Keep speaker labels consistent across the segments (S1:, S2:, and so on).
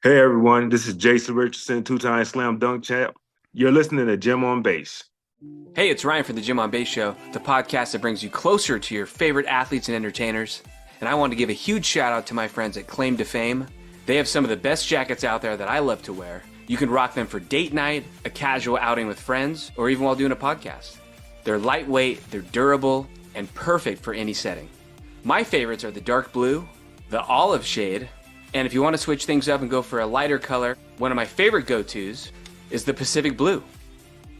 S1: Hey everyone, this is Jason Richardson, two-time slam dunk champ. You're listening to Gym on Base.
S2: Hey, it's Ryan from the Gym on Base Show, the podcast that brings you closer to your favorite athletes and entertainers. And I want to give a huge shout out to my friends at Claim to Fame. They have some of the best jackets out there that I love to wear. You can rock them for date night, a casual outing with friends, or even while doing a podcast. They're lightweight, they're durable, and perfect for any setting. My favorites are the dark blue, the olive shade, and if you want to switch things up and go for a lighter color, one of my favorite go-tos is the Pacific blue.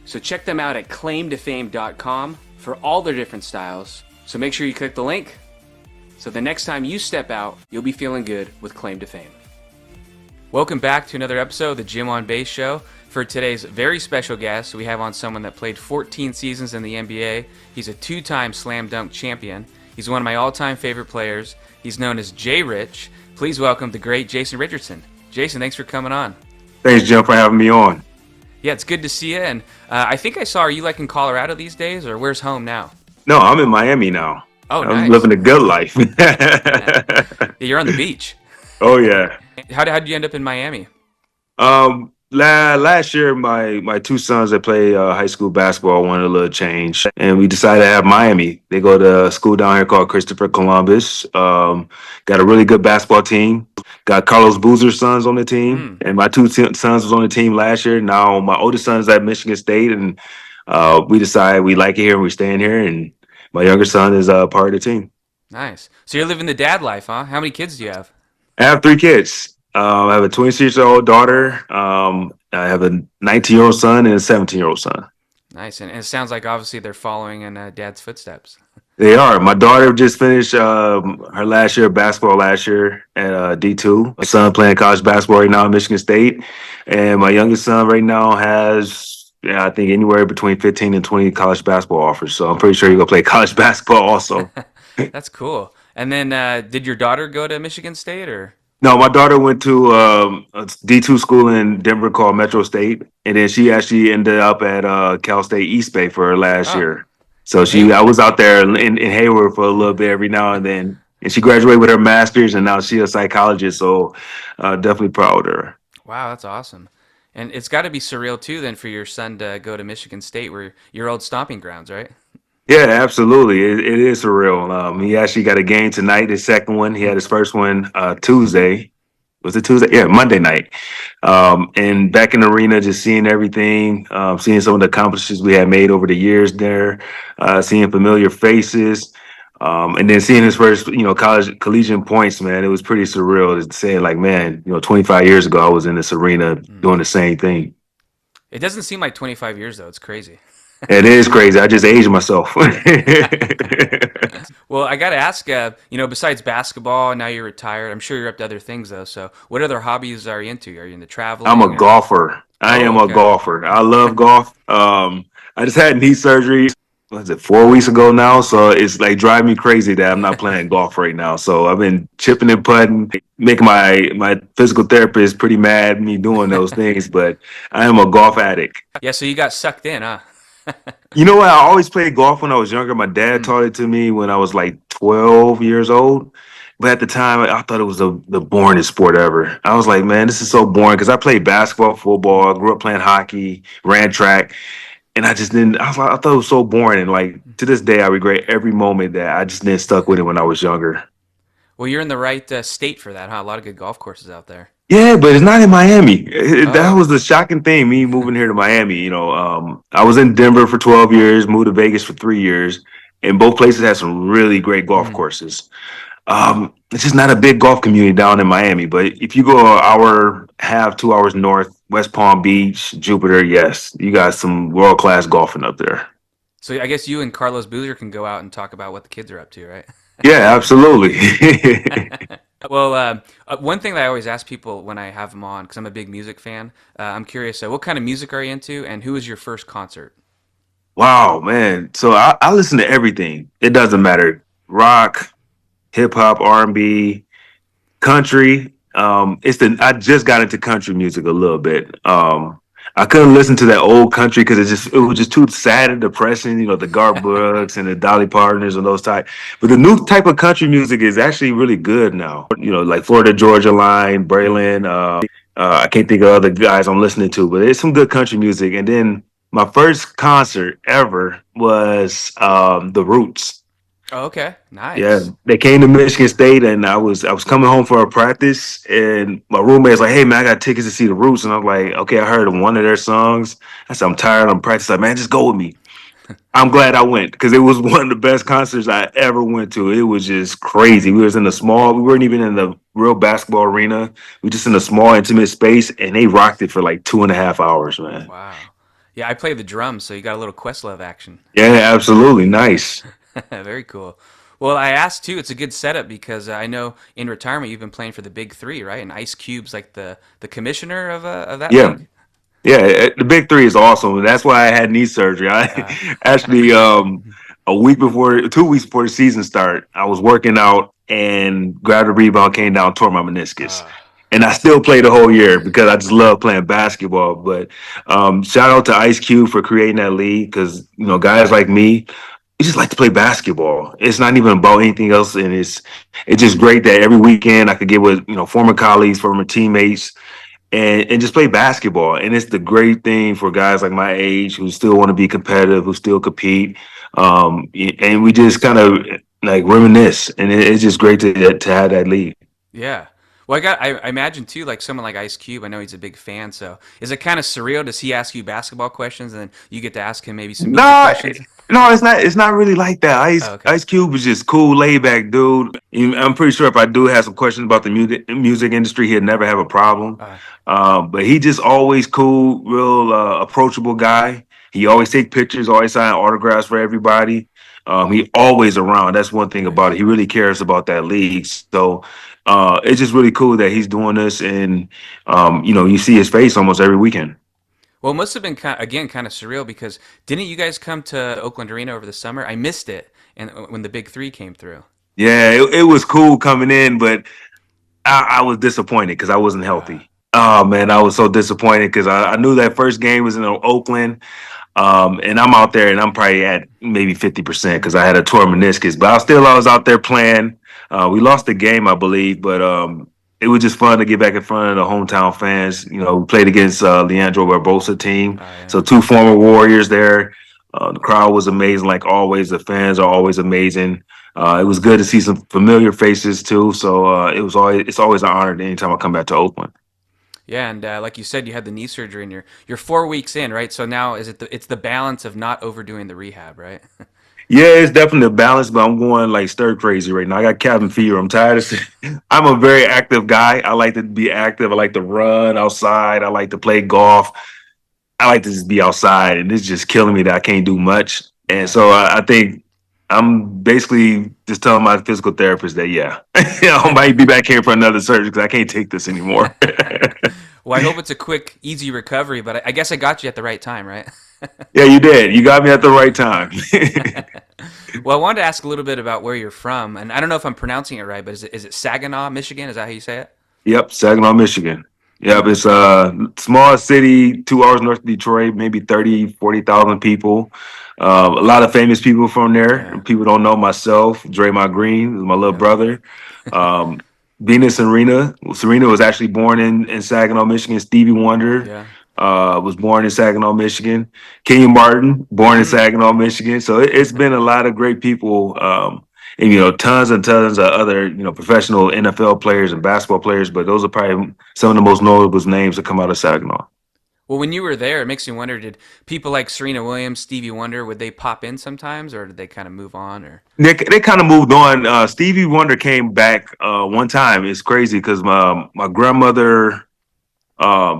S2: So check them out at claimtofame.com for all their different styles. So make sure you click the link so the next time you step out, you'll be feeling good with Claim to Fame. Welcome back to another episode of the Gym on Base Show. For today's very special guest, we have on someone that played 14 seasons in the NBA. He's a two-time slam dunk champion. He's one of my all-time favorite players. He's known as J-Rich. Please welcome the great Jason Richardson. Jason, thanks for coming on.
S1: Thanks, Jim, for having me on.
S2: Yeah, it's good to see you. And I think I saw, are you like in Colorado these days, or where's home now?
S1: No, I'm in Miami now.
S2: Oh,
S1: I'm
S2: nice.
S1: living a good life.
S2: Yeah, you're on the beach.
S1: Oh, yeah.
S2: How did you end up in Miami?
S1: Last year, my two sons that play high school basketball wanted a little change, and we decided to have Miami. They go to a school down here called Christopher Columbus. Got a really good basketball team. Got Carlos Boozer's sons on the team, and my two sons was on the team last year. Now my oldest son is at Michigan State, and we decided we like it here and we're staying here. And my younger son is part of the team.
S2: Nice. So you're living the dad life, huh? How many kids do you have?
S1: I have three kids. I have a 26-year-old daughter. I have a 19-year-old son and a 17-year-old son.
S2: Nice. And it sounds like obviously they're following in dad's footsteps.
S1: They are. My daughter just finished her last year of basketball last year at D2. My son playing college basketball right now at Michigan State. And my youngest son right now has, I think anywhere between 15 and 20 college basketball offers. So I'm pretty sure he's going to play college basketball also.
S2: That's cool. And then did your daughter go to Michigan State or?
S1: No, my daughter went to a D2 school in Denver called Metro State. And then she actually ended up at Cal State East Bay for her last year. So I was out there in Hayward for a little bit every now and then. And she graduated with her master's, and now she's a psychologist. So definitely proud of her.
S2: Wow, that's awesome. And it's got to be surreal, too, then, for your son to go to Michigan State, where your old stomping grounds, right?
S1: Yeah, absolutely. It is surreal. He actually got a game tonight, his second one. He had his first one Tuesday. Was it Tuesday? Yeah, Monday night. And back in the arena, just seeing everything, seeing some of the accomplishments we had made over the years there, seeing familiar faces, and then seeing his first, collegiate points, man. It was pretty surreal to say, like, man, 25 years ago, I was in this arena doing the same thing.
S2: It doesn't seem like 25 years, though. It's crazy.
S1: It is crazy. I just aged myself.
S2: Well, I got to ask, besides basketball, now you're retired. I'm sure you're up to other things, though. So what other hobbies are you into? Are you into traveling?
S1: I'm a golfer. I am a golfer. I love golf. I just had knee surgery. Was it 4 weeks ago now? So it's like driving me crazy that I'm not playing golf right now. So I've been chipping and putting, making my physical therapist pretty mad at me doing those things. But I am a golf addict.
S2: Yeah, so you got sucked in, huh?
S1: You know what? I always played golf when I was younger. My dad taught it to me when I was like 12 years old. But at the time, I thought it was the boringest sport ever. I was like, man, this is so boring because I played basketball, football, I grew up playing hockey, ran track. And I just didn't, I thought it was so boring. And like to this day, I regret every moment that I just didn't stuck with it when I was younger.
S2: Well, you're in the right state for that, huh? A lot of good golf courses out there.
S1: Yeah, but it's not in Miami. That was the shocking thing, me moving here to Miami. I was in Denver for 12 years, moved to Vegas for 3 years, and both places had some really great golf courses. It's just not a big golf community down in Miami. But if you go an hour, half, 2 hours north, West Palm Beach, Jupiter, yes, you got some world-class golfing up there.
S2: So I guess you and Carlos Boozer can go out and talk about what the kids are up to, right?
S1: Yeah, absolutely.
S2: Well, one thing that I always ask people when I have them on, because I'm a big music fan, I'm curious, what kind of music are you into, and who was your first concert?
S1: Wow, man. So I listen to everything. It doesn't matter. Rock, hip hop, R&B, country. I just got into country music a little bit. I couldn't listen to that old country because it was just too sad and depressing. The Garth Brooks and the Dolly Partners and those type. But the new type of country music is actually really good now. Like Florida Georgia Line, Braylon, I can't think of other guys I'm listening to, but it's some good country music. And then my first concert ever was The Roots.
S2: Oh, okay,
S1: Yeah,
S2: nice.
S1: they came to Michigan State, and I was coming home for a practice, and my roommate's like, "Hey man, I got tickets to see the Roots," and I'm like, "Okay, I heard of one of their songs." I said, "I'm tired. I'm practicing." Like, man, just go with me. I'm glad I went because it was one of the best concerts I ever went to. It was just crazy. We was in a small. We weren't even in the real basketball arena. We were just in a small, intimate space, and they rocked it for like 2.5 hours, man.
S2: Wow. Yeah, I play the drums, so you got a little Questlove action.
S1: Yeah, absolutely, nice.
S2: Very cool. Well, I asked too. It's a good setup because I know in retirement you've been playing for the Big Three, right? And Ice Cube's like the commissioner of that
S1: Yeah,
S2: league.
S1: yeah, the big three is awesome. That's why I had knee surgery.
S2: Uh,
S1: I actually a week before, 2 weeks before the season start, I was working out and grabbed a rebound, came down, tore my meniscus.
S2: uh,
S1: And I still played the whole year because I just love playing basketball. But shout out to Ice Cube for creating that league because guys like me, we just like to play basketball. It's not even about anything else, and it's just great that every weekend I could get with former colleagues, former teammates, and just play basketball. And it's the great thing for guys like my age who still want to be competitive, who still compete. And we just kind of like reminisce, and it's just great to have that league.
S2: yeah. Well, I imagine too, like someone like Ice Cube. I know he's a big fan. So is it kind of surreal? Does he ask you basketball questions and then you get to ask him maybe some music
S1: No,
S2: questions?
S1: no, it's not. It's not really like that.
S2: Oh, okay.
S1: Ice Cube is just cool, laid back dude. I'm pretty sure if I do have some questions about the music industry, he'd never have a problem.
S2: Uh,
S1: But he just always cool, real approachable guy. He always take pictures, always sign autographs for everybody. He always around. That's one thing about it.
S2: nice.
S1: He really cares about that league. So it's just really cool that he's doing this, and you see his face almost every weekend.
S2: Well, it must have been kind of surreal because didn't you guys come to Oakland Arena over the summer? I missed it, and when the Big Three came through.
S1: Yeah, it was cool coming in, but I was disappointed because I wasn't
S2: Uh,
S1: healthy. Oh man, I was so disappointed because I knew that first game was in Oakland, and I'm out there and I'm probably at maybe 50% because I had a torn meniscus, but I was out there playing. We lost the game, I believe, but it was just fun to get back in front of the hometown fans. We played against Leandro Barbosa team,
S2: yeah.
S1: so two former Warriors there. The crowd was amazing, like always. The fans are always amazing. It was good to see some familiar faces too. So it's always an honor anytime I come back to Oakland.
S2: Yeah, and like you said, you had the knee surgery, and you're 4 weeks in, right? So now is it's the balance of not overdoing the rehab, right?
S1: Yeah, it's definitely a balance, but I'm going like stir crazy right now. I got cabin fever. I'm tired of. I'm a very active guy. I like to be active. I like to run outside. I like to play golf. I like to just be outside, and it's just killing me that I can't do much. And
S2: Yeah.
S1: so I think I'm basically just telling my physical therapist that yeah, I might be back here for another surgery because I can't take this anymore.
S2: Well, I hope it's a quick, easy recovery, but I guess I got you at the right time, right?
S1: Yeah, you did. You got me at the right time.
S2: Well, I wanted to ask a little bit about where you're from, and I don't know if I'm pronouncing it right, but is it Saginaw, Michigan? Is that how you say it?
S1: Yep, Saginaw, Michigan. Yep,
S2: Mm,
S1: it's a small city, 2 hours north of Detroit, maybe 30, 40,000 people. A lot of famous people from there.
S2: yeah,
S1: People don't know myself. Draymond Green is my little
S2: yeah,
S1: brother. Um, Venus Serena. Serena was actually born in Saginaw, Michigan. Stevie Wonder
S2: yeah.
S1: was born in Saginaw, Michigan. Kenyon Martin, born in
S2: Mm,
S1: Saginaw, Michigan. So it's been a lot of great people. And tons and tons of other professional NFL players and basketball players, but those are probably some of the most notable names that come out of Saginaw.
S2: well, when you were there, it makes me wonder: did people like Serena Williams, Stevie Wonder, would they pop in sometimes, or did they kind of move on? Or
S1: They kind of moved on. Stevie Wonder came back one time. It's crazy because my grandmother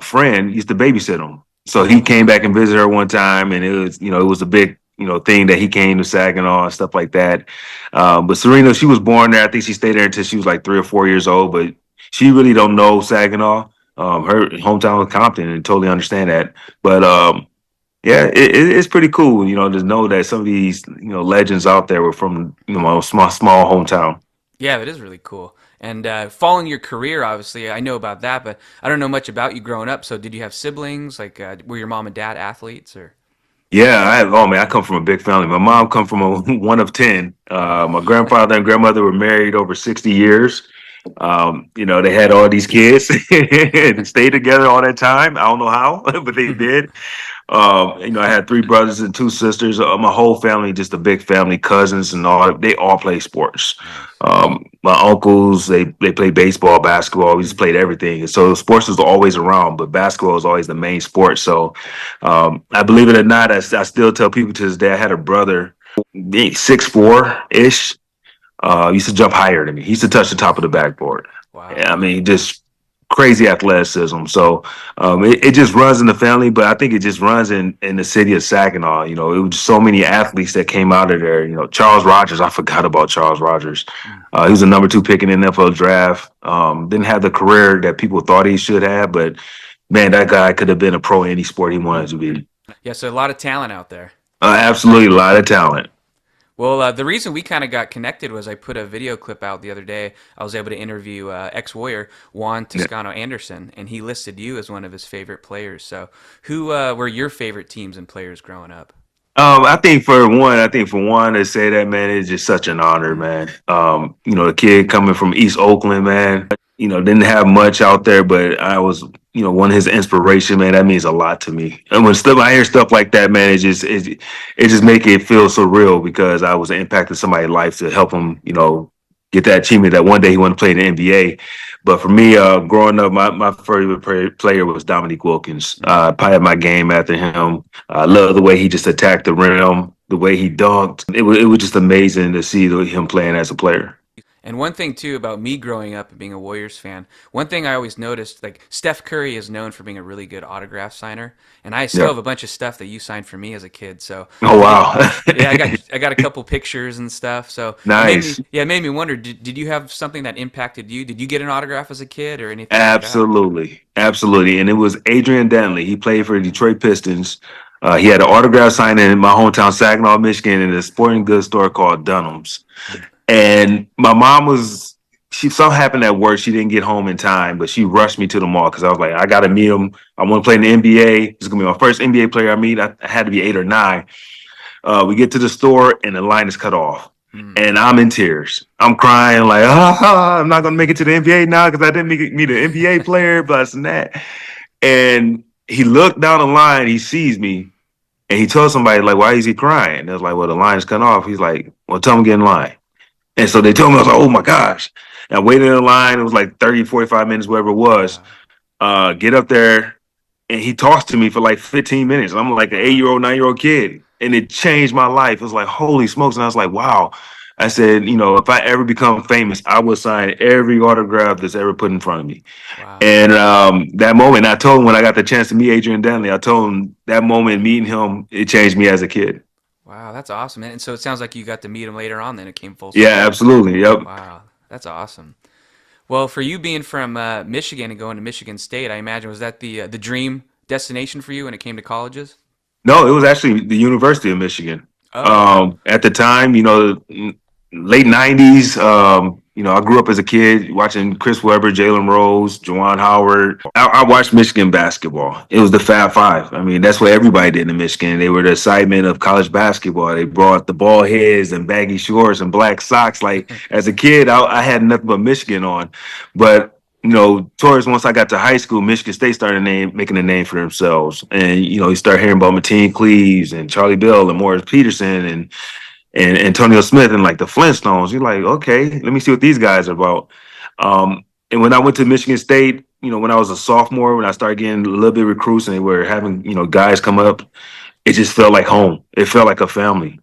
S1: friend used to babysit him. So he
S2: oh,
S1: came
S2: okay,
S1: back and visited her one time, and it was a big, thing that he came to Saginaw and stuff like that. But Serena, she was born there. I think she stayed there until she was like 3 or 4 years old. But she really don't know Saginaw. Her hometown was Compton, and totally understand that. But yeah, it's pretty cool, to know that some of these, legends out there were from, a small hometown.
S2: yeah, that is really cool. And following your career, obviously, I know about that, but I don't know much about you growing up. So, did you have siblings? Like, were your mom and dad athletes, or?
S1: Yeah, oh man, I come from a big family. My mom come from a one of 10.
S2: Oh,
S1: My grandfather and grandmother were married over 60 years. They had all these kids and stayed together all that time. I don't know how, but they did. I had three brothers and two sisters. My whole family, just a big family, cousins and all. They all play sports.
S2: Nice.
S1: My uncles, they played baseball, basketball. We just played everything. And so sports was always around, but basketball was always the main sport. So I believe it or not, I still tell people to this day. I had a brother, 6'4" ish. Used to jump higher than me. He used to touch the top of the backboard.
S2: Wow.
S1: Yeah, I mean, just crazy athleticism. So it just runs in the family, but I think it just runs in the city of Saginaw. It was so many athletes that came out of there. Charles Rogers. I forgot about Charles Rogers.
S2: Mm.
S1: He was the number 2 pick in the NFL draft. Didn't have the career that people thought he should have, but man, that guy could have been a pro in any sport he wanted to be.
S2: Yeah, so a lot of talent out there.
S1: Absolutely, a lot of talent.
S2: Well, the reason we kind of got connected was I put a video clip out the other day. I was able to interview ex-Warrior Juan
S1: Yeah.
S2: Toscano Anderson, and he listed you as one of his favorite players. So, who were your favorite teams and players growing up?
S1: I think for one to say that, man, it's just such an honor, man. The kid coming from East Oakland, man, didn't have much out there, but I was, one of his inspiration, man. That means a lot to me. And when I hear stuff like that, man, it just make it feel so real because I was impacting somebody's life to help him, get that achievement that one day he wanted to play in the NBA. But for me, growing up, my favorite player was Dominique Wilkins. I probably had my game after him. I love the way he just attacked the rim, the way he dunked. It was just amazing to see him playing as a player.
S2: And one thing too about me growing up and being a Warriors fan, one thing I always noticed, like Steph Curry is known for being a really good autograph signer, and I still
S1: Yeah.
S2: have a bunch of stuff that you signed for me as a kid. So,
S1: Oh wow.
S2: yeah, I got a couple pictures and stuff. So
S1: Nice.
S2: it made me wonder, did you have something that impacted you? Did you get an autograph as a kid or anything like that?
S1: Absolutely. Absolutely. And it was Adrian Dantley. He played for the Detroit Pistons. He had an autograph signing in my hometown, Saginaw, Michigan, in a sporting goods store called Dunham's.
S2: Mm.
S1: And my mom something happened at work. She didn't get home in time, but she rushed me to the mall because I was like, I got to meet him. I want to play in the NBA. This is going to be my first NBA player I meet. I had to be 8 or 9. We get to the store and the line is cut off.
S2: Mm.
S1: And I'm in tears. I'm crying like, I'm not going to make it to the NBA now because I didn't meet an NBA player, but and that. And he looked down the line. He sees me and he told somebody like, why is he crying? And I was like, well, the line is cut off. He's like, well, tell him to get in line. And so they told me, I was like, oh my gosh. And I waited in line. It was like 30, 45 minutes, whatever it was.
S2: Wow.
S1: Get up there. And he talks to me for like 15 minutes. I'm like an 8-year-old, 9-year-old kid. And it changed my life. It was like, holy smokes. And I was like, wow. I said, if I ever become famous, I will sign every autograph that's ever put in front of me.
S2: Wow.
S1: And that moment, I told him when I got the chance to meet Adrian Dantley, I told him that moment, meeting him, it changed me as a kid.
S2: Wow, that's awesome. And so it sounds like you got to meet him later on, then it came full
S1: Yeah,
S2: circle.
S1: absolutely. Yep.
S2: Wow, that's awesome. Well, for you being from Michigan and going to Michigan State, I imagine was that the dream destination for you when it came to colleges?
S1: No, it was actually the University of Michigan.
S2: Oh, okay.
S1: At the time, late '90s. I grew up as a kid watching Chris Webber, Jalen Rose, Juwan Howard. I watched Michigan basketball. It was the Fab Five. I mean, that's what everybody did in Michigan. They were the excitement of college basketball. They brought the ball heads and baggy shorts and black socks. Like as a kid, I had nothing but Michigan on. But towards once I got to high school, Michigan State started making a name for themselves. And, you start hearing about Mateen Cleaves and Charlie Bell and Morris Peterson and Antonio Smith and like the Flintstones. You're like, okay, let me see what these guys are about. And when I went to Michigan State, when I was a sophomore, when I started getting a little bit of recruits and they were having, guys come up, it just felt like home. It felt like a family.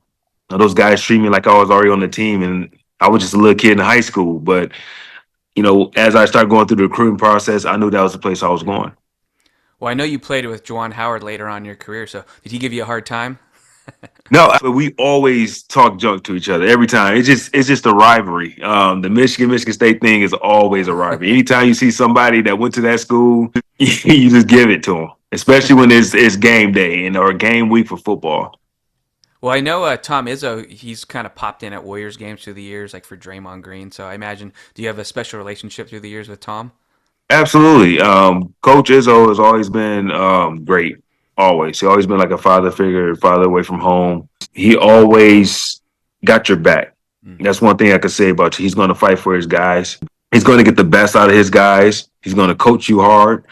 S1: Those guys treat me like I was already on the team and I was just a little kid in high school. But as I started going through the recruiting process, I knew that was the place I was going.
S2: Well, I know you played with Juwan Howard later on in your career, so did he give you a hard time?
S1: No, but we always talk junk to each other every time. It's just a rivalry. The Michigan State thing is always a rivalry. Anytime you see somebody that went to that school, you just give it to them, especially when it's game day and or game week for football.
S2: Well, I know Tom Izzo, he's kind of popped in at Warriors games through the years, like for Draymond Green. So I imagine, do you have a special relationship through the years with Tom?
S1: Absolutely. Coach Izzo has always been great. Always. He always been like a father figure, father away from home. He always got your back.
S2: Mm.
S1: That's one thing I could say about you. He's going to fight for his guys. He's going to get the best out of his guys. He's going to coach you hard,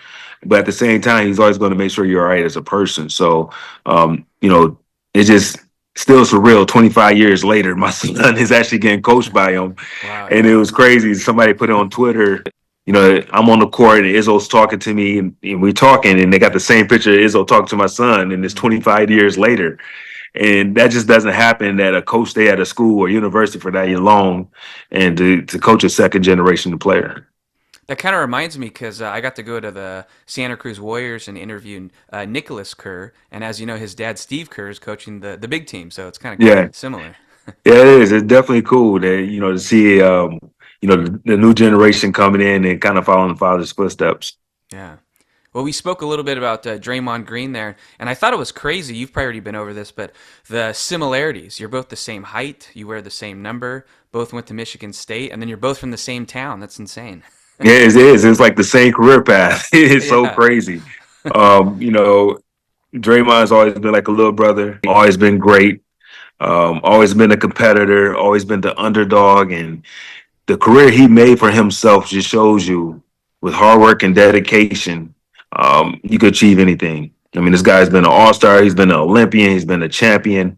S1: but at the same time, he's always going to make sure you're all right as a person. So, you know, it's just still surreal. 25 years later, my son is actually getting coached by him,
S2: Wow,
S1: and
S2: yeah.
S1: it was crazy. Somebody put it on Twitter. You know, I'm on the court and Izzo's talking to me, and we're talking, and they got the same picture of Izzo talking to my son, and it's
S2: Mm.
S1: 25 years later. And that just doesn't happen at a coach stay at a school or university for that long and to coach a second generation player.
S2: That kind of reminds me because I got to go to the Santa Cruz Warriors and interview Nicholas Kerr, and as you know, his dad Steve Kerr is coaching the big team, so it's kind of
S1: Yeah.
S2: similar.
S1: Yeah, it is. It's definitely cool that, to see, the new generation coming in and kind of following the father's footsteps.
S2: Yeah. Well, we spoke a little bit about Draymond Green there, and I thought it was crazy. You've probably already been over this, but the similarities. You're both the same height. You wear the same number. Both went to Michigan State, and then you're both from the same town. That's insane.
S1: Yeah, it is. It's like the same career path. It's so
S2: Yeah.
S1: crazy. You know, Draymond's always been like a little brother, always been great, always been a competitor, always been the underdog. And the career he made for himself just shows you with hard work and dedication, you could achieve anything. I mean, this guy's been an all-star, he's been an Olympian, he's been a champion,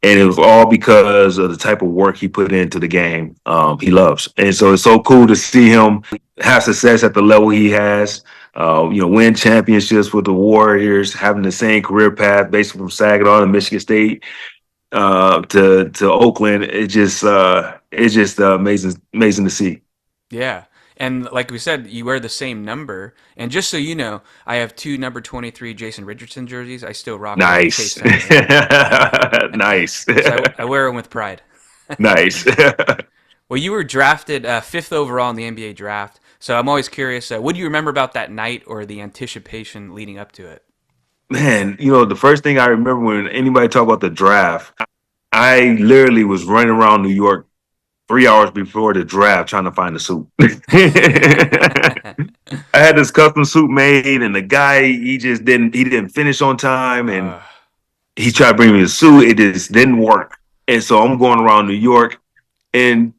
S1: and it was all because of the type of work he put into the game he loves. And so it's so cool to see him have success at the level he has. Win championships with the Warriors, having the same career path, basically from Saginaw to Michigan State to Oakland. It's just amazing to see.
S2: Yeah. And like we said, you wear the same number. And just so you know, I have two number 23 Jason Richardson jerseys. I still rock the Chase
S1: Nice,
S2: Center. Yeah.
S1: nice,
S2: So I wear them with pride.
S1: nice.
S2: Well, you were drafted fifth overall in the NBA draft. So I'm always curious, what do you remember about that night or the anticipation leading up to it?
S1: Man, the first thing I remember when anybody talk about the draft, I literally was running around New York 3 hours before the draft trying to find a suit. I had this custom suit made, and the guy he didn't finish on time, and
S2: uh,
S1: he tried to bring me a suit. It just didn't work, and so I'm going around New York. And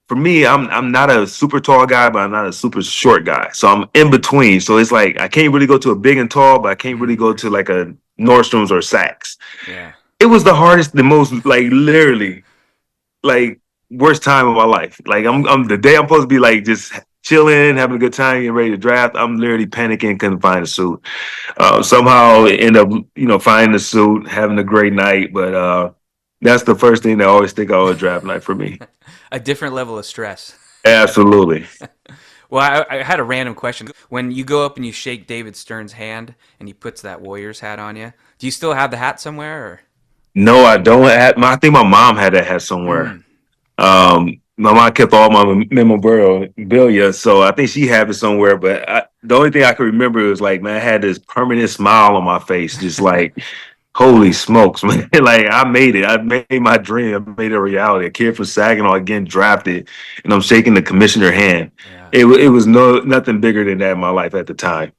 S1: for me, I'm not a super tall guy, but I'm not a super short guy. So I'm in between. So it's like I can't really go to a big and tall, but I can't really go to like a Nordstrom's or Saks.
S2: yeah.
S1: It was the hardest, the most like literally like worst time of my life. Like I'm the day I'm supposed to be like just chilling, having a good time, getting ready to draft. I'm literally panicking, couldn't find a suit. Somehow end up, finding a suit, having a great night. But that's the first thing that always stick out of draft night for me.
S2: A different level of stress.
S1: Absolutely.
S2: Well, I had a random question. When you go up and you shake David Stern's hand and he puts that Warriors hat on you, do you still have the hat somewhere? Or?
S1: No, I don't. I think my mom had that hat somewhere.
S2: Mm,
S1: My mom kept all my memorabilia, so I think she had it somewhere. But the only thing I can remember was like, man, I had this permanent smile on my face, just like, holy smokes, man! Like I made it. I made my dream. I made it a reality. A kid from Saginaw getting drafted, and I'm shaking the commissioner hand.
S2: yeah.
S1: It was nothing bigger than that in my life at the time.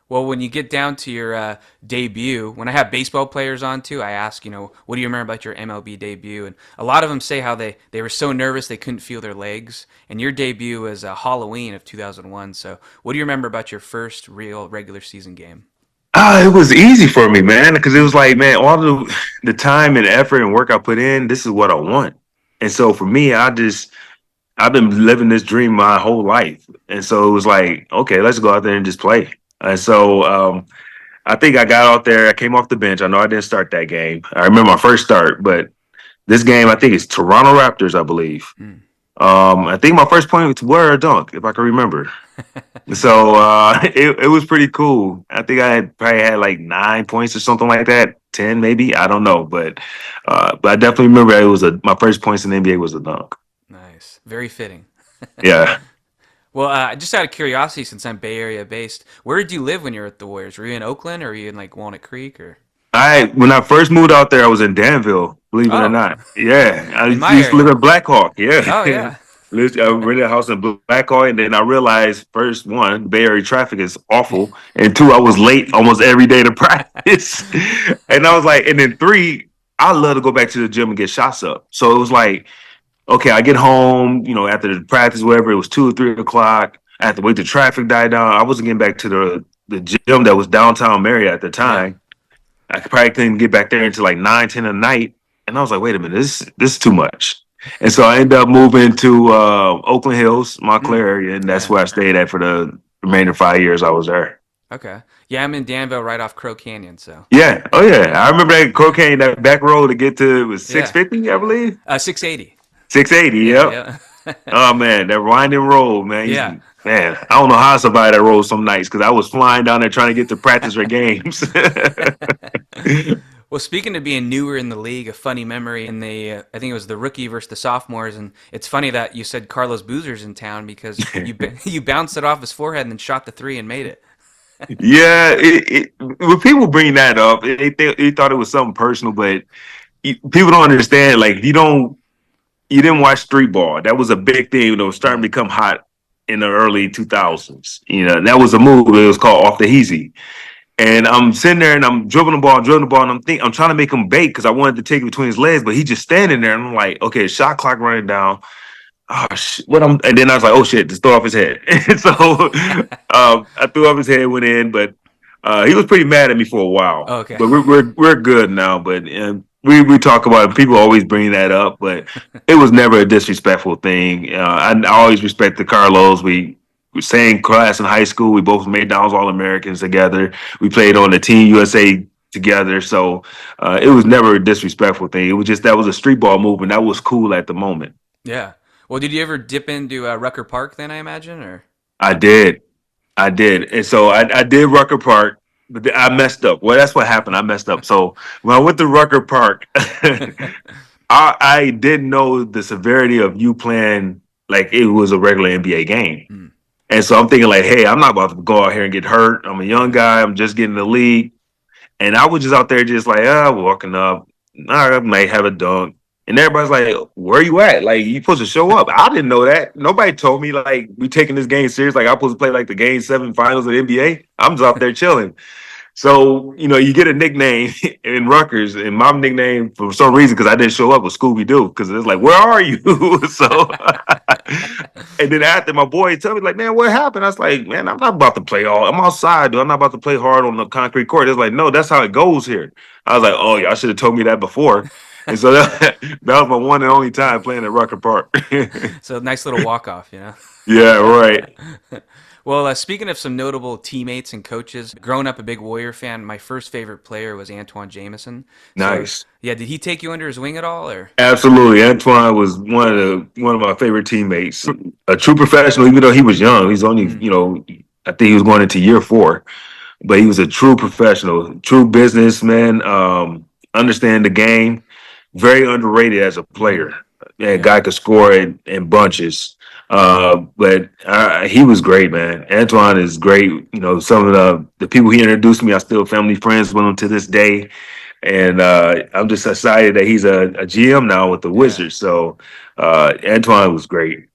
S2: Well, when you get down to your debut, when I have baseball players on too, I ask, what do you remember about your MLB debut? And a lot of them say how they were so nervous they couldn't feel their legs. And your debut was Halloween of 2001. So what do you remember about your first real regular season game?
S1: It was easy for me, man, because it was like, man, all the time and effort and work I put in, this is what I want. And so for me, I've been living this dream my whole life. And so it was like, okay, let's go out there and just play. And so I think I got out there, I came off the bench. I know I didn't start that game. I remember my first start, but this game, I think it's Toronto Raptors, I believe.
S2: Mm.
S1: I think my first point were a dunk, if I can remember. So it was pretty cool. I think I probably had like 9 points or something like that, 10 maybe. I don't know, but I definitely remember it was my first points in the NBA was a dunk.
S2: Nice. Very fitting.
S1: Yeah.
S2: Well, just out of curiosity, since I'm Bay Area based, where did you live when you were at the Warriors? Were you in Oakland or were you in like Walnut Creek or?
S1: When I first moved out there, I was in Danville, believe it or
S2: Oh,
S1: not. Yeah. I
S2: in my
S1: used to live
S2: area.
S1: in Black Hawk. Yeah.
S2: Oh yeah.
S1: I rented a house in Black Hawk, and then I realized first, one, Bay Area traffic is awful, and two, I was late almost every day to practice. And I was like, and then three, I love to go back to the gym and get shots up. So it was like, okay, I get home, after the practice, whatever, it was 2 or 3 o'clock. I had to wait the traffic die down. I wasn't getting back to the gym that was downtown Marriott at the
S2: Yeah.
S1: time. I probably couldn't get back there until like 9, 10 at night. And I was like, wait a minute, this is too much. And so I ended up moving to Oakland Hills, Montclair
S2: Mm.
S1: area, and that's
S2: Yeah.
S1: where I stayed at for the remainder 5 years I was there.
S2: Okay. Yeah, I'm in Danville, right off Crow Canyon. So.
S1: Yeah. Oh yeah.
S2: Yeah.
S1: I remember that cocaine, that back road to get to it was six
S2: Yeah.
S1: fifty, I believe.
S2: 680.
S1: 680,
S2: Yeah.
S1: yep.
S2: Yeah.
S1: Oh man, that winding road, man.
S2: Yeah.
S1: Man, I don't know how I survived that road some nights because I was flying down there trying to get to practice for games.
S2: Well, speaking of being newer in the league, a funny memory in the I think it was the rookie versus the sophomores, and it's funny that you said Carlos Boozer's in town because you bounced it off his forehead and then shot the three and made it.
S1: Yeah, when people bring that up, they thought it was something personal, but people don't understand. Like you didn't watch street ball. That was a big thing. It was starting to
S2: Mm.
S1: become hot in the early 2000s. That was a move. It was called off the heezy. And I'm sitting there and I'm dribbling the ball, and I'm trying to make him bait because I wanted to take it between his legs, but he's just standing there, and I'm like, okay, shot clock running down. Oh shit, and then I was like, oh shit, just throw off his head. And so I threw off his head, went in, but he was pretty mad at me for a while.
S2: Oh, okay.
S1: But we're good now. But we talk about it. People always bring that up, but it was never a disrespectful thing. I always respected Carlos. We same class in high school. We both made downs All Americans together. We played on the Team USA together. So it was never a disrespectful thing. It was just that was a street ball move, and that was cool at the moment.
S2: Yeah. Well, did you ever dip into Rucker Park then? I imagine, or
S1: I did. I did. And so I did Rucker Park, but I messed up. Well, that's what happened. I messed up. So when I went to Rucker Park, I didn't know the severity of you playing like it was a regular NBA game.
S2: Mm.
S1: And so I'm thinking like, hey, I'm not about to go out here and get hurt. I'm a young guy. I'm just getting in the league. And I was just out there just like, walking up. I might have a dunk. And everybody's like, where you at? Like, you supposed to show up. I didn't know that. Nobody told me, like, we taking this game serious. Like, I'm supposed to play, like, the Game 7 finals of the NBA. I'm just out there chilling. So, you get a nickname in Rutgers. And my nickname, for some reason, because I didn't show up, was Scooby-Doo. Because it's like, where are you? So, and then after my boy tell me, like, man, what happened? I was like, man, I'm not about to play all. I'm outside, dude. I'm not about to play hard on the concrete court. It's like, no, that's how it goes here. I was like, oh, y'all should have told me that before. And so that was my one and only time playing at Rucker Park.
S2: so nice little walk off, you know.
S1: Yeah, right.
S2: Well, speaking of some notable teammates and coaches, growing up a big Warrior fan, my first favorite player was Antoine Jameson. So,
S1: Nice.
S2: yeah, did he take you under his wing at all, or?
S1: Absolutely. Antoine was one of my favorite teammates. A true professional, even though he was young. He's only,
S2: Mm.
S1: I think he was going into year 4. But he was a true professional, true businessman, understand the game, very underrated as a player. Yeah,
S2: Yeah.
S1: guy could score in bunches. But he was great, man. Antoine is great. Some of the people he introduced me, I still family friends with him to this day. And I'm just excited that he's a GM now with the
S2: Yeah.
S1: Wizards. So Antoine was great.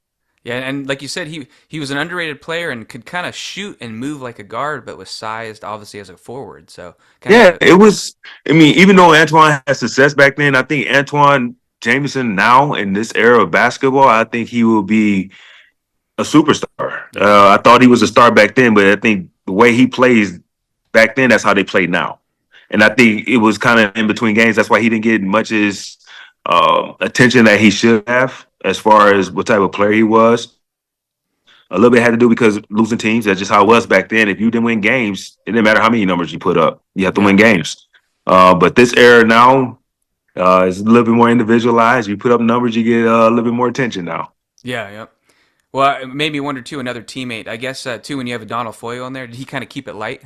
S2: Yeah, and like you said, he was an underrated player and could kind of shoot and move like a guard, but was sized obviously as a forward. So kind
S1: Yeah,
S2: of
S1: it was. I mean, even though Antoine had success back then, I think Antoine Jameson now in this era of basketball, I think he will be a superstar.
S2: yeah,
S1: I thought he was a star back then, but I think the way he plays back then, that's how they play now. And I think it was kind of in between games. That's why he didn't get much as attention that he should have as far as what type of player he was. A little bit had to do because losing teams. That's just how it was back then. If you didn't win games, it didn't matter how many numbers you put up. You have to
S2: yeah,
S1: win games. But this era now is a little bit more individualized. You put up numbers, you get a little bit more attention now.
S2: yeah, yeah. Well, it made me wonder too. Another teammate, I guess, too. When you have a Donald Foyle in there, did he kind of keep it light?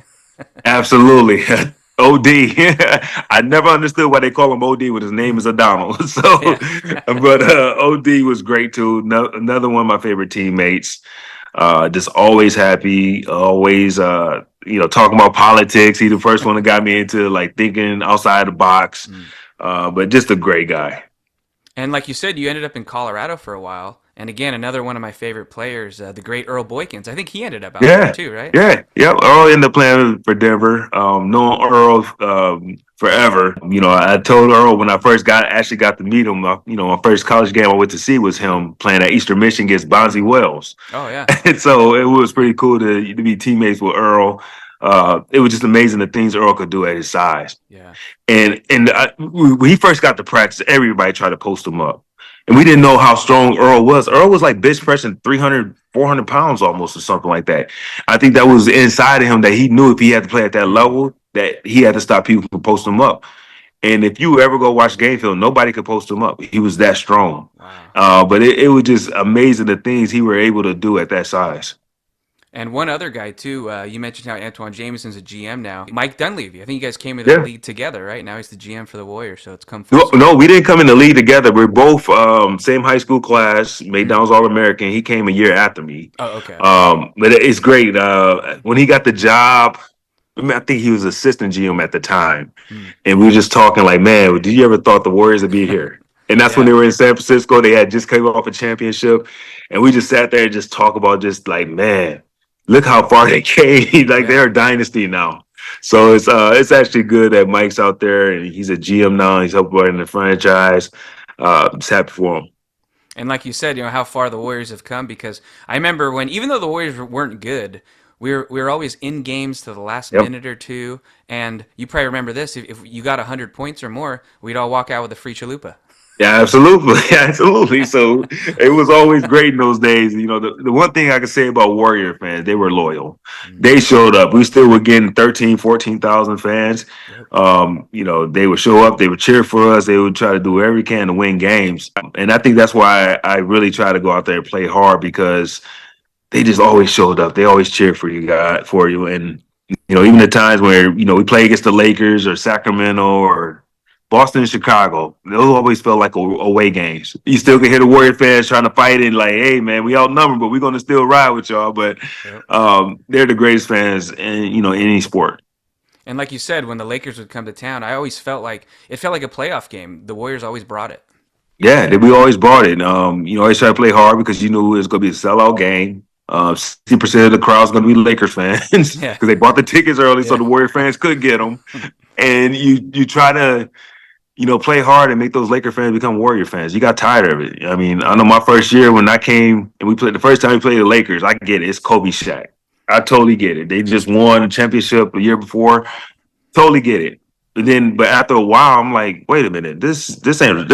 S1: Absolutely. OD. I never understood why they call him OD when his name is O'Donnell. So,
S2: Yeah,
S1: but OD was great too. Another one of my favorite teammates. Just always happy, always talking about politics. He the first one that got me into like thinking outside the box.
S2: Mm.
S1: But just a great guy.
S2: and like you said, you ended up in Colorado for a while. And again, another one of my favorite players, the great Earl Boykins. I think he ended up out there
S1: Yeah,
S2: too, right?
S1: yeah, yeah. Earl ended up playing for Denver. Knowing Earl forever. I told Earl when I first actually got to meet him. My first college game I went to see was him playing at Eastern Michigan against Bonzi Wells,
S2: Oh yeah,
S1: and so it was pretty cool to be teammates with Earl. It was just amazing the things Earl could do at his size.
S2: yeah,
S1: And when he first got to practice, everybody tried to post him up. And we didn't know how strong Earl was. Earl was like bench pressing 300, 400 pounds almost or something like that. I think that was inside of him that he knew if he had to play at that
S2: mm,
S1: level, that he had to stop people from posting him up. And if you ever go watch game film, nobody could post him up. He was that strong.
S2: wow.
S1: But it was just amazing the things he were able to do at that size.
S2: And one other guy too. You mentioned how Antoine Jameson's a GM now. Mike Dunleavy. I think you guys came into the
S1: Yeah.
S2: league together, right? Now he's the GM for the Warriors, so it's come full
S1: No, no,
S2: circle.
S1: we didn't come in the league together. We're both same high school class. Made
S2: Mm.
S1: Downs All American. He came a year after me.
S2: Oh, okay.
S1: But it's great. When he got the job, I think he was assistant GM at the time,
S2: Mm.
S1: and we were just talking like, man, did you ever thought the Warriors would be here? And that's when
S2: Yeah,
S1: they were in San Francisco. They had just came off a championship, and we just sat there and just talk about just like, man, look how far they came. Like
S2: yeah.
S1: they're a dynasty now. So it's actually good that Mike's out there and he's a GM now. He's helping in the franchise. Just happy for him.
S2: And like you said, how far the Warriors have come. Because I remember when, even though the Warriors weren't good, we were always in games to the last
S1: Yep.
S2: minute or two. And you probably remember this: if you got 100 points or more, we'd all walk out with a free chalupa.
S1: Yeah, absolutely. Absolutely. So it was always great in those days. The one thing I could say about Warrior fans, they were loyal.
S2: Mm.
S1: They showed up. We still were getting 13, 14,000 fans.
S2: Yep.
S1: They would show up, they would cheer for us, they would try to do whatever we can to win games. And I think that's why I really try to go out there and play hard because they just always showed up. They always cheered for you guys for you. And even the times where, we play against the Lakers or Sacramento or Boston and Chicago, those always felt like away games. You still can hear the Warrior fans trying to fight it, like, hey man, we outnumbered, but we're gonna still ride with y'all. But
S2: Yep.
S1: they're the greatest fans in any sport.
S2: And like you said, when the Lakers would come to town, I always felt like it felt like a playoff game. The Warriors always brought it.
S1: Yeah, we always brought it. Always try to play hard because you knew it was going to be a sellout game. 60% of the crowd's going to be Lakers fans
S2: Yeah,
S1: because they bought the tickets early, so
S2: yeah,
S1: the Warrior fans could get them. And you try to play hard and make those Laker fans become Warrior fans. You got tired of it. I mean, I
S2: yeah,
S1: know my first year when I came and we played the first time we played the Lakers. I get it. It's Kobe Shaq. I totally get it. They just won a championship the year before. Totally get it. But after a while, I'm like, wait a minute, this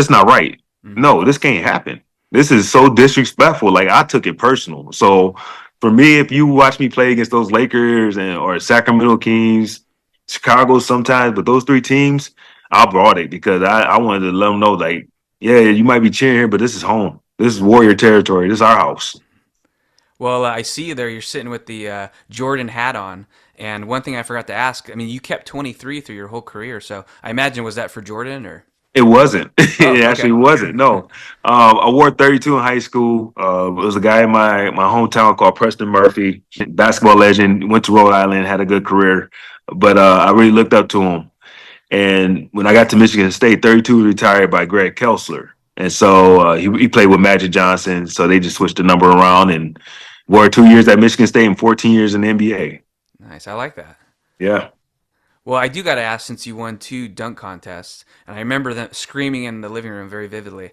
S1: not right.
S2: mm,
S1: No, this can't happen. This is so disrespectful. Like I took it personal. So for me, if you watch me play against those Lakers or Sacramento Kings, Chicago sometimes, but those three teams, I brought it because I wanted to let them know, like, yeah, you might be cheering here, but this is home. This is Warrior territory. This is our house.
S2: Well, I see you there. You're sitting with the Jordan hat on. And one thing I forgot to ask, I mean, you kept 23 through your whole career. So I imagine, was that for Jordan or?
S1: It wasn't.
S2: Oh,
S1: It actually
S2: okay.
S1: wasn't. No. I wore 32 in high school. It was a guy in my hometown called Preston Murphy, basketball legend, went to Rhode Island, had a good career. But I really looked up to him. And when I got to Michigan State, 32 was retired by Greg Kelsler. And so he played with Magic Johnson. So they just switched the number around and wore 2 years at Michigan State and 14 years in the NBA.
S2: Nice. I like that.
S1: Yeah.
S2: Well, I do got to ask, since you won 2 dunk contests, and I remember them screaming in the living room very vividly.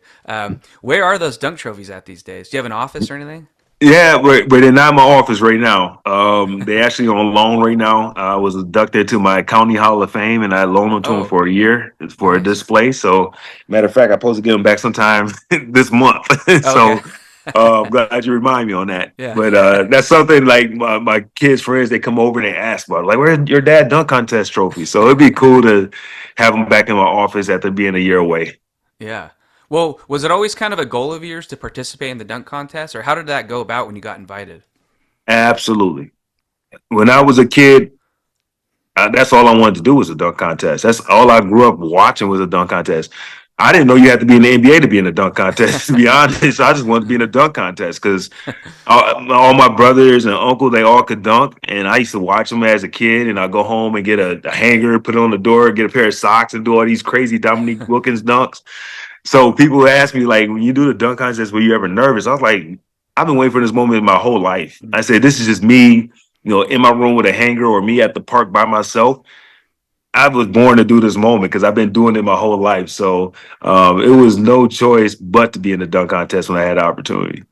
S2: Where are those dunk trophies at these days? Do you have an office or anything?
S1: Yeah, but they're not in my office right now. They actually on loan right now. I was inducted to my county hall of fame, and I loaned them to them
S2: Oh,
S1: for a year for a
S2: nice.
S1: display. So, matter of fact, I'm supposed to get them back sometime this month.
S2: Oh, okay.
S1: So, I'm glad you remind me on that.
S2: Yeah.
S1: But that's something like my kids' friends, they come over and they ask about it. Like, where's your dad dunk contest trophy? So it'd be cool to have them back in my office after being a year away.
S2: Yeah. Well, was it always kind of a goal of yours to participate in the dunk contest, or how did that go about when you got invited?
S1: Absolutely. When I was a kid, that's all I wanted to do was a dunk contest. That's all I grew up watching was a dunk contest. I didn't know you had to be in the NBA to be in a dunk contest. To be honest, I just wanted to be in a dunk contest because all my brothers and uncle they all could dunk, and I used to watch them as a kid. And I go home and get a hanger, put it on the door, get a pair of socks, and do all these crazy Dominique Wilkins dunks. So people ask me like, when you do the dunk contest, were you ever nervous? I was like, I've been waiting for this moment my whole life. I said, this is just me, in my room with a hanger or me at the park by myself. I was born to do this moment because I've been doing it my whole life. So it was no choice but to be in the dunk contest when I had the opportunity.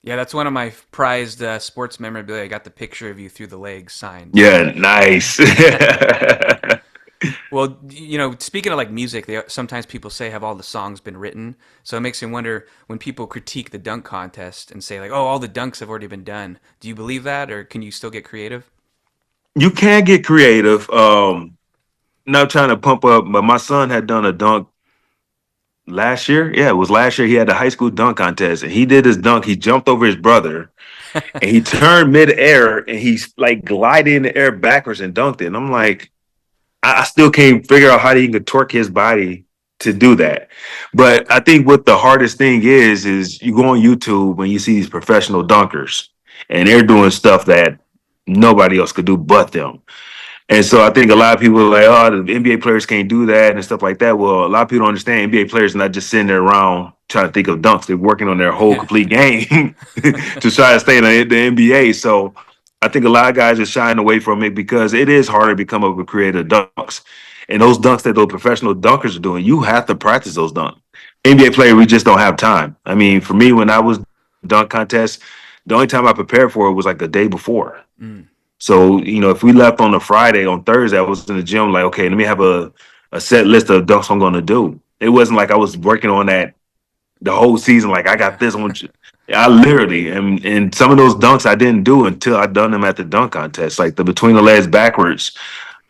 S2: Yeah, that's one of my prized sports memorabilia. I got the picture of you through the legs signed. So,
S1: Yeah, nice.
S2: well, speaking of like music, sometimes people say have all the songs been written. So it makes me wonder when people critique the dunk contest and say like, "Oh, all the dunks have already been done." Do you believe that, or can you still get creative?
S1: You can get creative. Not trying to pump up, but my son had done a dunk last year. Yeah, it was last year. He had the high school dunk contest, and he did his dunk. He jumped over his brother, and he turned midair, and he's like glided in the air backwards and dunked it. And I'm like, I still can't figure out how he can torque his body to do that. But I think what the hardest thing is you go on YouTube and you see these professional dunkers, and they're doing stuff that nobody else could do but them. And so I think a lot of people are like, oh, the NBA players can't do that and stuff like that. Well, a lot of people don't understand NBA players are not just sitting there around trying to think of dunks. They're working on their whole
S2: Yeah.
S1: complete game to try to stay in the NBA. So I think a lot of guys are shying away from it because it is harder to become a creator of dunks. And those dunks that those professional dunkers are doing, you have to practice those dunks. NBA player, we just don't have time. I mean, for me, when I was dunk contest, the only time I prepared for it was like the day before.
S2: Mm.
S1: So, if we left on a Friday, on Thursday, I was in the gym like, okay, let me have a set list of dunks I'm going to do. It wasn't like I was working on that the whole season. Like I got
S2: Yeah.
S1: this one. I literally, and some of those dunks I didn't do until I done them at the dunk contest, like the between the legs backwards.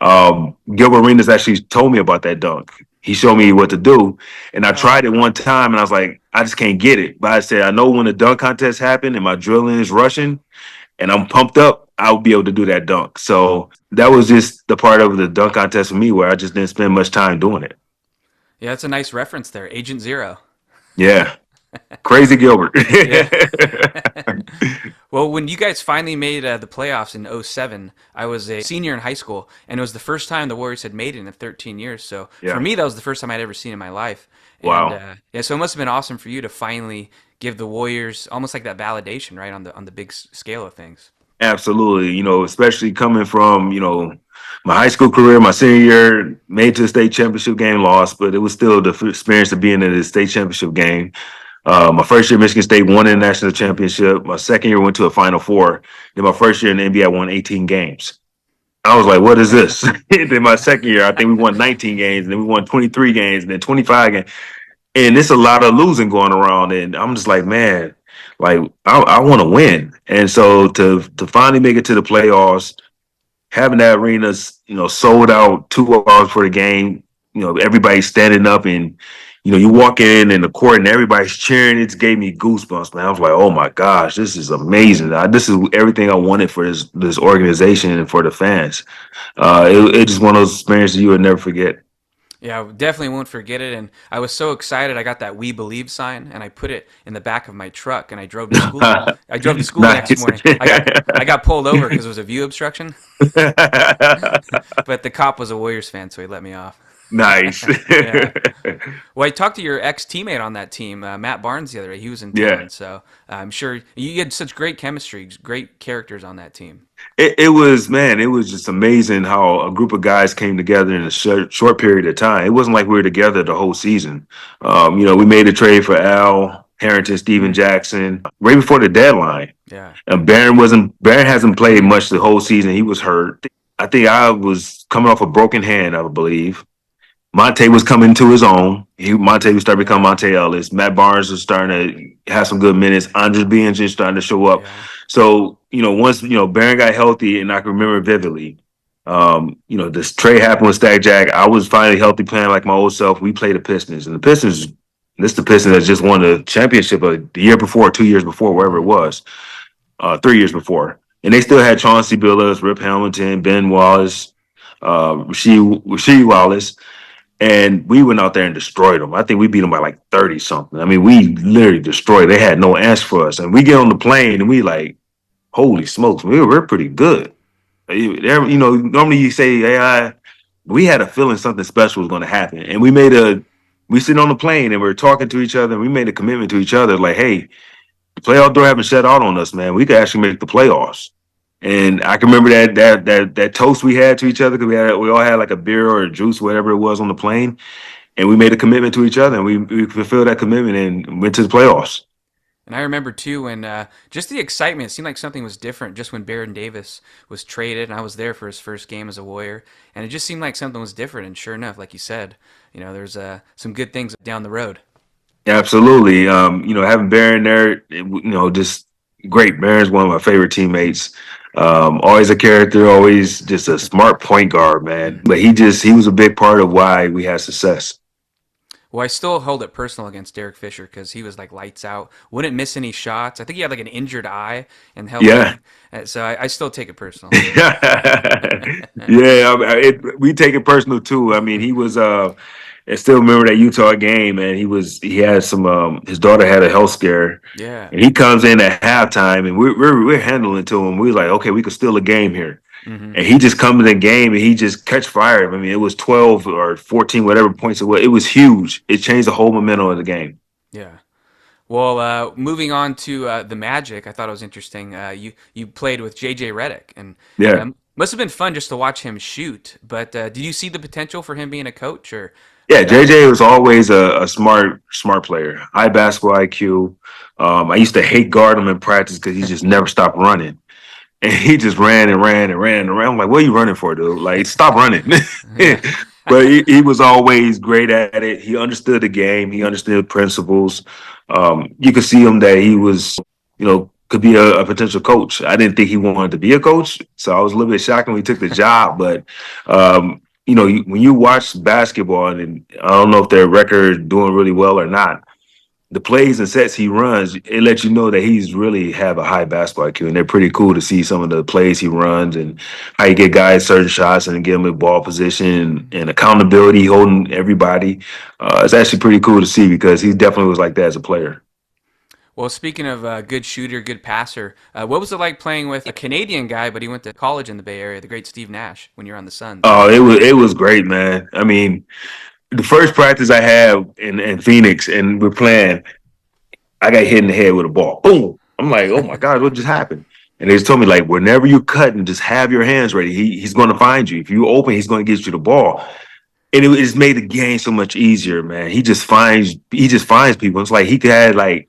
S1: Gilbert Arenas actually told me about that dunk. He showed me what to do, and I
S2: Oh,
S1: tried it one time, and I was like, I just can't get it. But I said, I know when the dunk contest happened and my drilling is rushing, and I'm pumped up, I'll be able to do that dunk. So that was just the part of the dunk contest for me where I just didn't spend much time doing it.
S2: yeah, that's a nice reference there. Agent Zero.
S1: Yeah, crazy Gilbert.
S2: Yeah. Well, when you guys finally made the playoffs in '07, I was a senior in high school, and it was the first time the Warriors had made it in 13 years. So for
S1: Yeah.
S2: me, that was the first time I'd ever seen it in my life. And
S1: Wow.
S2: yeah, so it must have been awesome for you to finally give the Warriors almost like that validation, right, on the big scale of things.
S1: Absolutely. Especially coming from, my high school career, my senior year, made to the state championship game, lost, but it was still the experience of being in the state championship game. My first year, Michigan State won the national championship. My second year, went to a Final Four. Then my first year in the NBA, I won 18 games. I was like, what is this? Then my second year, I think we won 19 games, and then we won 23 games, and then 25 games. And it's a lot of losing going around. And I'm just like, man, like I want to win. And so to finally make it to the playoffs, having that arena, sold out 2 hours for the game, everybody's standing up and you walk in the court and everybody's cheering. It gave me goosebumps, man. I was like, oh my gosh, this is amazing. This is everything I wanted for this organization and for the fans. It's just one of those experiences you would never forget.
S2: Yeah, I definitely won't forget it. And I was so excited. I got that "We Believe" sign, and I put it in the back of my truck, and I drove to school. I drove to school the next
S1: Nice.
S2: morning. I got pulled over because it was a view obstruction, but the cop was a Warriors fan, so he let me off.
S1: Nice.
S2: Yeah. Well, I talked to your ex teammate on that team, Matt Barnes, the other day. He was in
S1: Yeah.
S2: town, so I'm sure you had such great chemistry, great characters on that team.
S1: It was, man, it was just amazing how a group of guys came together in a short period of time. It wasn't like we were together the whole season. We made a trade for Al Harrington, Steven
S2: Mm,
S1: Jackson right before the deadline.
S2: yeah,
S1: And Barron hasn't played much the whole season. He was hurt. I think I was coming off a broken hand, I believe. Monte was coming to his own. Monte was starting to become
S2: yeah,
S1: Monte Ellis. Matt Barnes was starting to have some good minutes. Andres Bianchi is starting to show up.
S2: yeah,
S1: So, once, Barron got healthy, and I can remember vividly, this trade happened with Stack Jack. I was finally healthy playing like my old self. We played the Pistons. And the Pistons, this is the Pistons that just won the championship the year before, 2 years before, wherever it
S2: hmm
S1: was, 3 years before. And they still had Chauncey Billups, Rip Hamilton, Ben Wallace, Rasheed Wallace. And we went out there and destroyed them. I think we beat them by like 30 something. I mean, we literally destroyed. They had no answer for us. And we get on the plane and we like, holy smokes, we're pretty good. Normally you say, hey, we had a feeling something special was going to happen. And we sit on the plane and we're talking to each other and we made a commitment to each other like, hey, the playoff door haven't shut out on us, man. We could actually make the playoffs. And I can remember that toast we had to each other because we all had like a beer or a juice, whatever it was, on the plane, and we made a commitment to each other, and we fulfilled that commitment and went to the playoffs.
S2: And I remember too when just the excitement. It seemed like something was different just when Baron Davis was traded, and I was there for his first game as a Warrior, and it just seemed like something was different. And sure enough, like you said, there's some good things down the road.
S1: Absolutely. Having Barron there, just great. Barron's one of my favorite teammates. Always a character, always just a smart point guard, man.
S2: Mm.
S1: But he was a big part of why we had success.
S2: Well, I still hold it personal against Derek Fisher because he was like lights out, wouldn't miss any shots. I think he had like an injured eye and held like,
S1: Yeah.
S2: so I still take it personal.
S1: Yeah, we take it personal too. I mean, he was I still remember that Utah game, and he had some his daughter had a health scare,
S2: Yeah.
S1: and he comes in at halftime, and we're handling to him. We're like, okay, we could steal a game here.
S2: Hmm.
S1: And he just comes in the game and he just catch fire. I mean, it was 12 or 14, whatever points it was. It was huge. It changed the whole momentum of the game.
S2: Yeah. Well, moving on to the Magic, I thought it was interesting. You played with JJ Redick, and
S1: Yeah.
S2: must have been fun just to watch him shoot. But did you see the potential for him being a coach, or
S1: Yeah,
S2: that was?
S1: JJ was always a smart player, high basketball IQ. I used to hate guard him in practice because he just never stopped running. And he just ran and ran and ran and ran. I'm like, what are you running for, dude? Like, stop running.
S2: Yeah.
S1: But he was always great at it. He understood the game. He understood principles. You could see him that he was, could be a potential coach. I didn't think he wanted to be a coach, so I was a little bit shocked when he took the job. But when you watch basketball, and I don't know if their record doing really well or not, the plays and sets he runs, it lets you know that he's really have a high basketball IQ, and they're pretty cool to see some of the plays he runs and how you get guys certain shots and get them in ball position and accountability, holding everybody. It's actually pretty cool to see because he definitely was like that as a player.
S2: Well, speaking of good shooter, good passer, what was it like playing with a Canadian guy, but he went to college in the Bay Area, the great Steve Nash, when you're on the Suns?
S1: Oh, it was great, man. I mean, the first practice I had in Phoenix, and we're playing, I got hit in the head with a ball. Boom. I'm like, oh my God, what just happened? And they just told me, like, whenever you cut and just have your hands ready, he's going to find you. If you open, he's going to get you the ball. And it just made the game so much easier, man. He just finds people. It's like he could have like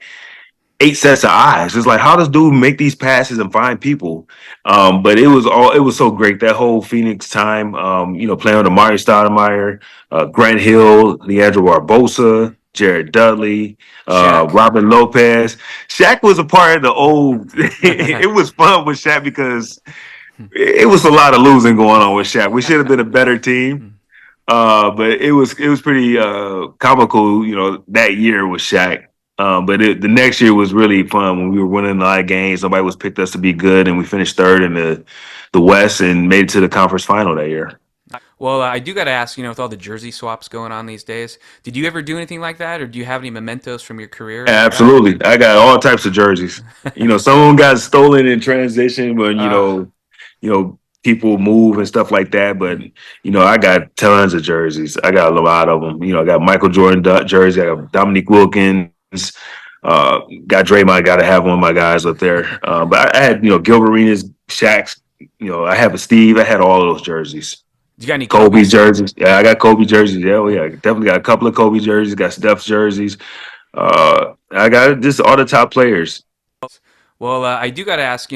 S1: 8 sets of eyes. It's like, how does dude make these passes and find people? But it was so great that whole Phoenix time. Playing with Amari Stoudemire, Grant Hill, Leandro Barbosa, Jared Dudley,
S2: Shaq.
S1: Robin Lopez. Shaq was a part of the old. It was fun with Shaq because it was a lot of losing going on with Shaq. We should have been a better team. But it was pretty comical, that year with Shaq. But the next year was really fun when we were winning a lot of games. Nobody was picked us to be good, and we finished third in the West and made it to the conference final that year.
S2: Well, I do got to ask, with all the jersey swaps going on these days, did you ever do anything like that, or do you have any mementos from your career like that?
S1: Absolutely, I got all types of jerseys. Some of them got stolen in transition when
S2: Uh,
S1: people move and stuff like that. But I got tons of jerseys. I got a lot of them. I got Michael Jordan jersey. I got Dominique Wilkins. Got Draymond. Got to have one of my guys up there. But I had Gilbert Arenas, Shaq's. I have a Steve. I had all of those jerseys.
S2: you got any
S1: Kobe
S2: Kobe's?
S1: jerseys. Yeah, I got Kobe jerseys. Yeah, oh, yeah. Definitely got a couple of Kobe jerseys. Got Steph's jerseys. I got just all the top players.
S2: Well, I do got to ask,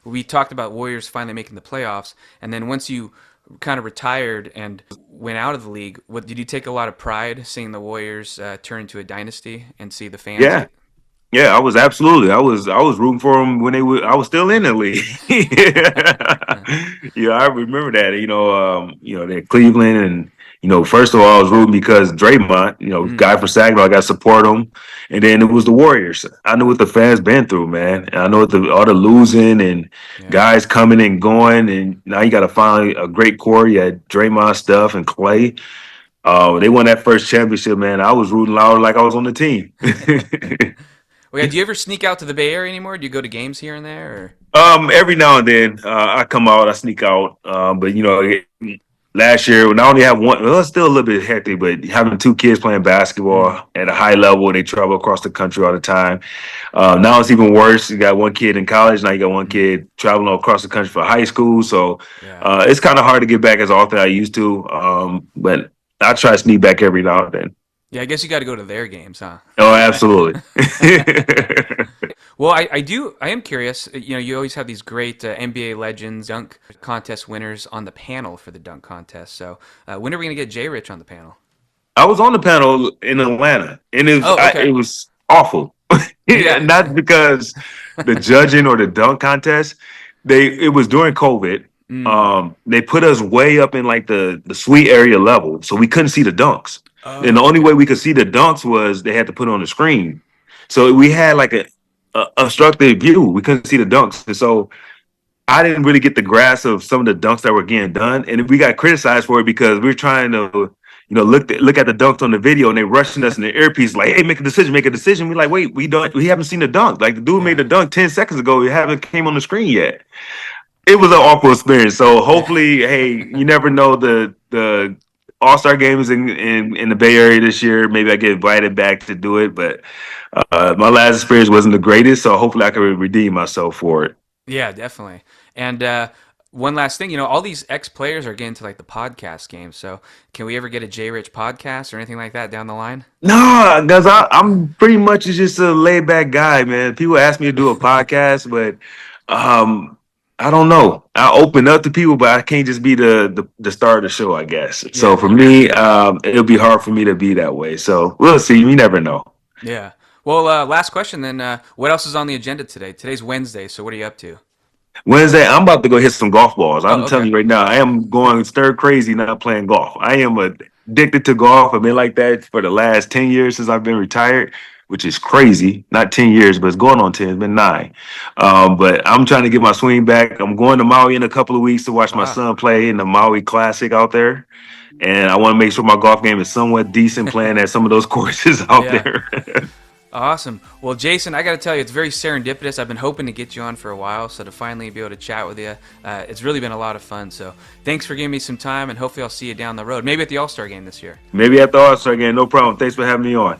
S2: we talked about Warriors finally making the playoffs, and then once you kind of retired and went out of the league, what did you take a lot of pride seeing the Warriors turn into a dynasty and see the fans
S1: Yeah.
S2: get?
S1: Yeah, I was absolutely. I was rooting for them when they were. I was still in the league. Yeah, I remember that. They're Cleveland, and first of all, I was rooting because Draymond,
S2: Mm,
S1: guy from Saginaw, I got to support him, and then it was the Warriors. I knew what the fans been through, man. And I know what all the losing and
S2: yeah.
S1: guys coming and going, and now you got to find a great core. You had Draymond, Steph, and Clay. They won that first championship, man. I was rooting loud like I was on the team.
S2: Well, yeah, do you ever sneak out to the Bay Area anymore? Do you go to games here and there? Or?
S1: Every now and then, I come out, I sneak out. But last year, when I only have one, well, it's still a little bit hectic, but having two kids playing
S2: Mm,
S1: basketball at a high level, they travel across the country all the time. Now it's even worse. You got one kid in college, now you got one
S2: mm,
S1: kid traveling across the country for high school. So
S2: yeah.
S1: it's kind of hard to get back as often as I used to. But I try to sneak back every now and then.
S2: Yeah, I guess you got to go to their games, huh?
S1: Oh, absolutely.
S2: Well, I am curious. You know, you always have these great NBA legends, dunk contest winners on the panel for the dunk contest. So, when are we going to get Jay Rich on the panel?
S1: I was on the panel in Atlanta, and
S2: Oh,
S1: it
S2: okay.
S1: was awful.
S2: Yeah.
S1: Not because the judging or the dunk contest. It was during COVID.
S2: Mm.
S1: They put us way up in like the suite area level, so we couldn't see the dunks. And the
S2: Oh,
S1: only way
S2: okay.
S1: we could see the dunks was they had to put it on the screen. So we had like a obstructed view. We couldn't see the dunks, and so I didn't really get the grasp of some of the dunks that were getting done, and we got criticized for it because we were trying to, look at the dunks on the video, and they rushing us in the earpiece like, "Hey, make a decision, make a decision." We're like, "Wait, we haven't seen the dunk. Like the dude made
S2: Yeah.
S1: the dunk 10 seconds ago. It haven't came on the screen yet." It was an awful experience. So
S2: Yeah.
S1: hopefully, hey, you never know the All-Star games in the Bay Area this year. Maybe I get invited back to do it, but my last experience wasn't the greatest. So hopefully, I can redeem myself for it.
S2: Yeah, definitely. And one last thing, you know, all these ex players are getting to like the podcast game. So, can we ever get a Jay Rich podcast or anything like that down the line?
S1: No, because I'm pretty much just a laid back guy, man. People ask me to do a podcast, but um, I don't know. I open up to people, but I can't just be the star of the show, I guess. So
S2: Yeah.
S1: for me, it'll be hard for me to be that way. So we'll see. You never know.
S2: Yeah. Well, last question then. What else is on the agenda today? Today's Wednesday, so what are you up to?
S1: Wednesday, I'm about to go hit some golf balls. I'm
S2: Oh,
S1: telling
S2: okay.
S1: you right now, I am going stir crazy not playing golf. I am addicted to golf. I've been like that for the last 10 years since I've been retired, which is crazy. Not 10 years, but it's going on 10. It's been 9. But I'm trying to get my swing back. I'm going to Maui in a couple of weeks to watch my
S2: Wow.
S1: son play in the Maui Classic out there. And I want to make sure my golf game is somewhat decent playing at some of those courses out
S2: Yeah.
S1: there.
S2: Awesome. Well, Jason, I got to tell you, it's very serendipitous. I've been hoping to get you on for a while, so to finally be able to chat with you, it's really been a lot of fun. So thanks for giving me some time, and hopefully I'll see you down the road, maybe at the All Star game this year.
S1: Maybe at the All-Star game, no problem. Thanks for having me on.